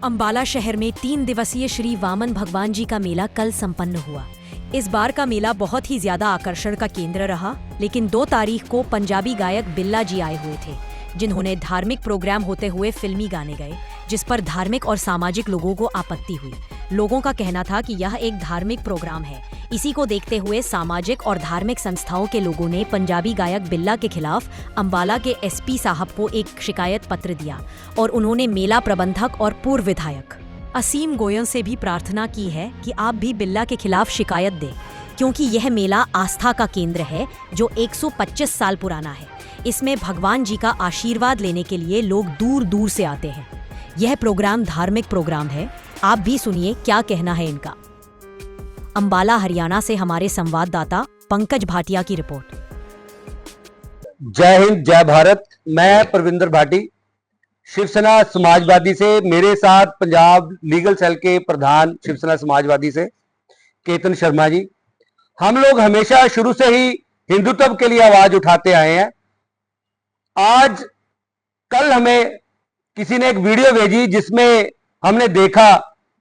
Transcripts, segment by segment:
अंबाला शहर में 3 दिवसीय श्री वामन भगवान जी का मेला कल संपन्न हुआ। इस बार का मेला बहुत ही ज्यादा आकर्षण का केंद्र रहा, लेकिन 2 तारीख को पंजाबी गायक बिल्ला जी आए हुए थे, जिन्होंने धार्मिक प्रोग्राम होते हुए फिल्मी गाने गाए, जिस पर धार्मिक और सामाजिक लोगों को आपत्ति हुई। लोगों का कहना था कि यह एक धार्मिक प्रोग्राम है। इसी को देखते हुए सामाजिक और धार्मिक संस्थाओं के लोगों ने पंजाबी गायक बिल्ला के खिलाफ अंबाला के एसपी साहब को एक शिकायत पत्र दिया और उन्होंने मेला प्रबंधक और पूर्व विधायक असीम गोयल से भी प्रार्थना की है कि आप भी बिल्ला के खिलाफ शिकायत दें, क्योंकि यह मेला आस्था का केंद्र है जो 125 साल पुराना है। इसमें भगवान जी का आशीर्वाद लेने के लिए लोग दूर दूर से आते हैं। यह प्रोग्राम धार्मिक प्रोग्राम है। आप भी सुनिए क्या कहना है इनका। अंबाला हरियाणा से हमारे संवाददाता पंकज भाटिया की रिपोर्ट। जय हिंद, जय भारत। मैं प्रविंदर भाटी, शिवसेना समाजवादी से। मेरे साथ पंजाब लीगल सेल के प्रधान शिवसेना समाजवादी से केतन शर्मा जी। हम लोग हमेशा शुरू से ही हिंदुत्व के लिए आवाज उठाते आए हैं। आज कल हमें किसी ने एक वीडियो भेजी जिसमें हमने देखा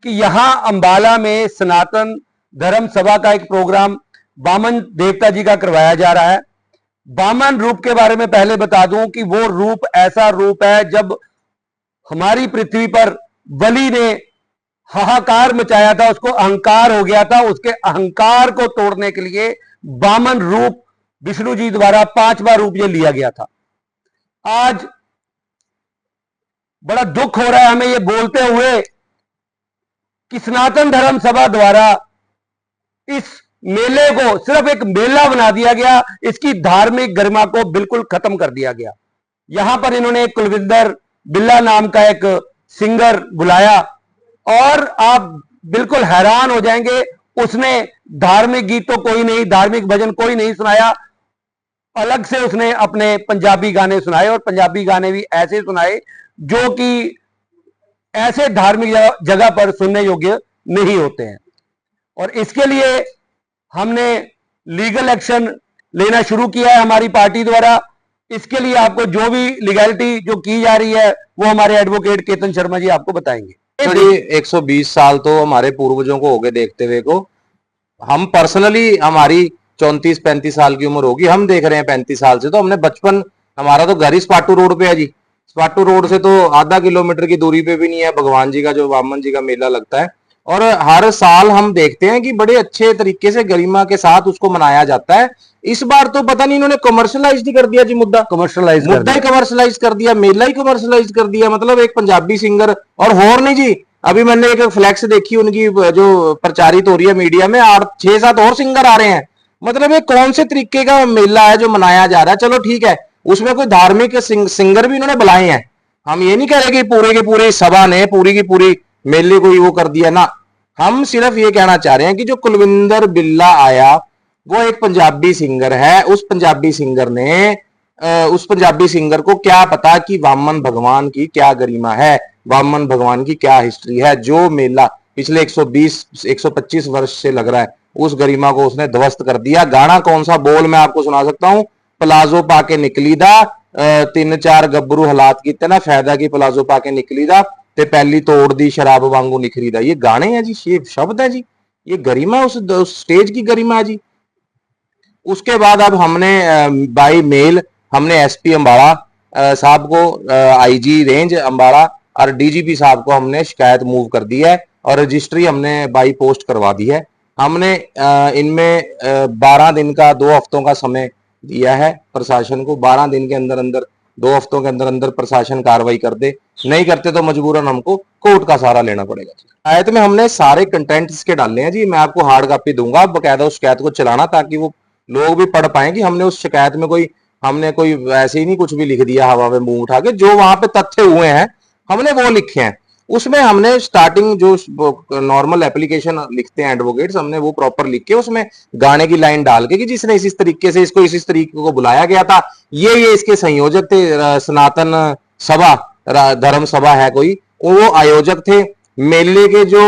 कि यहां अंबाला में सनातन धर्म सभा का एक प्रोग्राम वामन देवता जी का करवाया जा रहा है। वामन रूप के बारे में पहले बता दूं कि वो रूप ऐसा रूप है जब हमारी पृथ्वी पर बलि ने हाहाकार मचाया था, उसको अहंकार हो गया था। उसके अहंकार को तोड़ने के लिए वामन रूप विष्णु जी द्वारा 5वां रूप ये लिया गया था। आज बड़ा दुख हो रहा है हमें ये बोलते हुए कि सनातन धर्म सभा द्वारा इस मेले को सिर्फ एक मेला बना दिया गया, इसकी धार्मिक गरिमा को बिल्कुल खत्म कर दिया गया। यहां पर इन्होंने कुलविंदर बिल्ला नाम का एक सिंगर बुलाया और आप बिल्कुल हैरान हो जाएंगे, उसने धार्मिक गीत तो कोई नहीं, धार्मिक भजन कोई नहीं सुनाया। अलग से उसने अपने पंजाबी गाने सुनाए और पंजाबी गाने भी ऐसे सुनाए जो कि ऐसे धार्मिक जगह पर सुनने योग्य नहीं होते हैं। और इसके लिए हमने लीगल एक्शन लेना शुरू किया है हमारी पार्टी द्वारा। इसके लिए आपको जो भी लीगैलिटी जो की जा रही है वो हमारे एडवोकेट केतन शर्मा जी आपको बताएंगे। तो जी 120 साल तो हमारे पूर्वजों को हो गए देखते हुए को। हम पर्सनली हमारी 34-35 साल की उम्र होगी, हम देख रहे हैं 35 साल से। तो हमने बचपन, हमारा तो घर ही स्पाटू रोड पे है जी। स्पाटू रोड से तो आधा किलोमीटर की दूरी पे भी नहीं है भगवान जी का जो वामन जी का मेला लगता है। और हर साल हम देखते हैं कि बड़े अच्छे तरीके से गरिमा के साथ उसको मनाया जाता है। इस बार तो पता नहीं इन्होंने कमर्शलाइज ही कर दिया जी, मुद्दा ही कमर्शलाइज कर दिया, मेला ही कमर्शलाइज कर दिया। मतलब एक पंजाबी सिंगर और नहीं जी। अभी मैंने एक फ्लैक्स देखी उनकी जो प्रचारित हो रही है मीडिया में, 6-7 और सिंगर आ रहे हैं। मतलब ये कौन से तरीके का मेला है जो मनाया जा रहा है। चलो ठीक है, उसमें कोई धार्मिक सिंगर भी इन्होंने बुलाए हैं। हम ये नहीं कह रहे कि पूरे की पूरी सभा ने पूरी की पूरी मेले को ही वो कर दिया ना। हम सिर्फ ये कहना चाह रहे हैं कि जो कुलविंदर बिल्ला आया वो एक पंजाबी सिंगर है। उस पंजाबी सिंगर को क्या पता कि वामन भगवान की क्या गरिमा है, वामन भगवान की क्या हिस्ट्री है। जो मेला पिछले 120-125 वर्ष से लग रहा है, उस गरिमा को उसने ध्वस्त कर दिया। गाना कौन सा, बोल मैं आपको सुना सकता हूं। प्लाजो पाके निकली दा 3-4 गब्बरू हालात कीते ना, फायदा की प्लाजो पाके निकली दा ते पहली तोड़ दी शराब वांगू निखरी दा। ये गाने हैं जी, ये शब्द है जी, ये गरिमा उस स्टेज की गरिमा है जी। उसके बाद अब हमने बाई मेल हमने एसपी अंबाला साहब को, आईजी रेंज अंबाला और डीजीपी साहब को हमने शिकायत मूव कर दी है और रजिस्ट्री हमने बाई पोस्ट करवा दी है। हमने इनमें 12 दिन का 2 हफ्तों का समय दिया है प्रशासन को। 12 दिन के अंदर अंदर, 2 हफ्तों के अंदर अंदर प्रशासन कार्रवाई कर दे। नहीं करते तो मजबूरन हमको कोर्ट का सहारा लेना पड़ेगा। शिकायत में हमने सारे कंटेंट इसके डालने हैं जी। मैं आपको हार्ड कॉपी दूंगा, बकायदा उस शिकायत को चलाना ताकि वो लोग भी पढ़ पाए कि हमने उस शिकायत में हमने कोई ऐसे ही नहीं कुछ भी लिख दिया हवा में मुंह उठा के। जो वहां पे तथ्य हुए हैं हमने वो लिखे हैं। उसमें हमने स्टार्टिंग जो नॉर्मल एप्लीकेशन लिखते हैं एडवोकेट्स, हमने वो प्रॉपर लिख के उसमें गाने की लाइन डाल के कि जिसने इस तरीके से इसको इस तरीके को बुलाया गया था, ये इसके संयोजक थे। सनातन सभा धर्म सभा है कोई, वो आयोजक थे। मेले के जो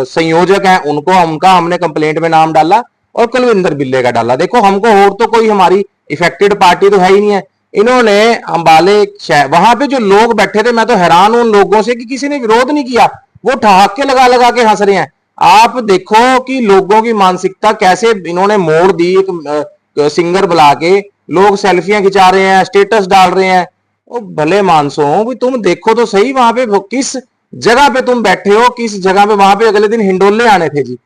संयोजक हैं उनका हमने कंप्लेंट में नाम डाला और कुलविंदर बिल्ले का डाला। देखो हमको और तो कोई हमारी इफेक्टेड पार्टी तो है ही नहीं है। इन्होंने अंबाले वहां पे जो लोग बैठे थे, मैं तो हैरान हूं उन लोगों से कि किसी ने विरोध नहीं किया, वो ठहाके लगा लगा के हंस रहे हैं। आप देखो कि लोगों की मानसिकता कैसे इन्होंने मोड़ दी। एक सिंगर बुला के लोग सेल्फियां खिंचा रहे हैं, स्टेटस डाल रहे हैं। ओ भले मानसो भी तुम देखो तो सही वहां पे किस जगह पे तुम बैठे हो, किस जगह पे। वहां पे अगले दिन हिंडोले आने थे जी,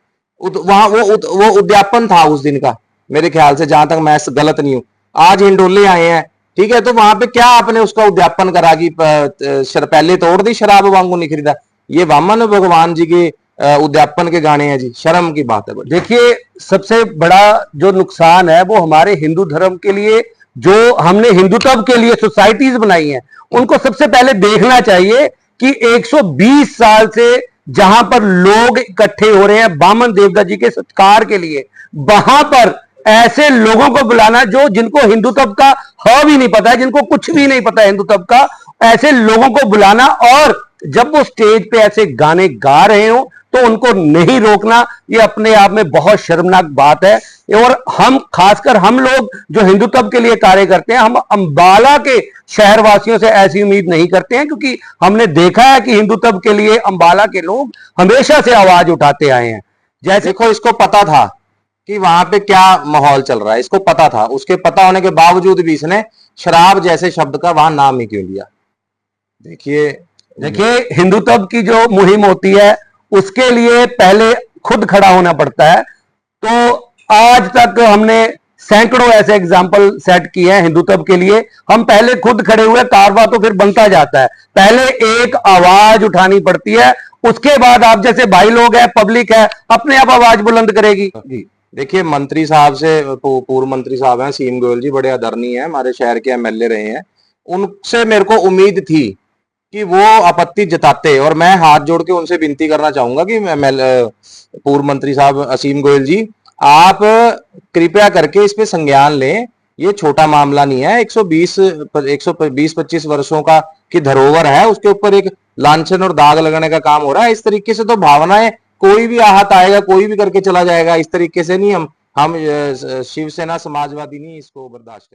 वहां वो उद्यापन था उस दिन का, मेरे ख्याल से, जहां तक मैं गलत नहीं हूं। आज हिंडोले आए हैं, ठीक है, तो वहां पे क्या आपने उसका उद्यापन करा कि पहले तोड़ दी शराब वांगू नहीं खरीदा। ये वामन भगवान जी के उद्यापन के गाने हैं जी, शर्म की बात है बड़ी। देखिए, सबसे बड़ा जो नुकसान है वो हमारे हिंदू धर्म के लिए, जो हमने हिंदुत्व के लिए सोसाइटीज बनाई हैं, उनको सबसे पहले देखना चाहिए कि 120 साल से जहां पर लोग इकट्ठे हो रहे हैं वामन देवता जी के सत्कार के लिए, वहां पर ऐसे लोगों को बुलाना जो जिनको हिंदुत्व का ह भी नहीं पता है, जिनको कुछ भी नहीं पता है हिंदुत्व का, ऐसे लोगों को बुलाना, और जब वो स्टेज पे ऐसे गाने गा रहे हो तो उनको नहीं रोकना, ये अपने आप में बहुत शर्मनाक बात है। और हम, खासकर हम लोग जो हिंदुत्व के लिए कार्य करते हैं, हम अंबाला के शहरवासियों से ऐसी उम्मीद नहीं करते हैं, क्योंकि हमने देखा है कि हिंदुत्व के लिए अंबाला के लोग हमेशा से आवाज उठाते आए हैं। जैसे देखो, इसको पता था कि वहां पे क्या माहौल चल रहा है, इसको पता था। उसके पता होने के बावजूद भी इसने शराब जैसे शब्द का वहां नाम ही क्यों लिया। देखिए, हिंदुत्व की जो मुहिम होती है उसके लिए पहले खुद खड़ा होना पड़ता है। तो आज तक हमने सैकड़ों ऐसे एग्जाम्पल सेट किए हैं हिंदुत्व के लिए। हम पहले खुद खड़े हुए, कारवा तो फिर बनता जाता है। पहले एक आवाज उठानी पड़ती है, उसके बाद आप जैसे भाई लोग हैं, पब्लिक है, अपने आप आवाज बुलंद करेगी। जी, देखिए, मंत्री साहब से, पूर्व मंत्री साहब हैं सीएम गोयल जी, बड़े आदरणीय हैं, हमारे शहर के एमएलए रहे हैं। उनसे मेरे को उम्मीद थी कि वो आपत्ति जताते, और मैं हाथ जोड़ के उनसे विनती करना चाहूंगा कि पूर्व मंत्री साहब असीम गोयल जी, आप कृपया करके इस पे संज्ञान लें। ये छोटा मामला नहीं है। 120-25 वर्षों का की धरोहर है, उसके ऊपर एक लांछन और दाग लगाने का काम हो रहा है। इस तरीके से तो भावनाएं, कोई भी आहत आएगा, कोई भी करके चला जाएगा, इस तरीके से नहीं। हम शिवसेना समाजवादी नहीं इसको बर्दाश्त करें।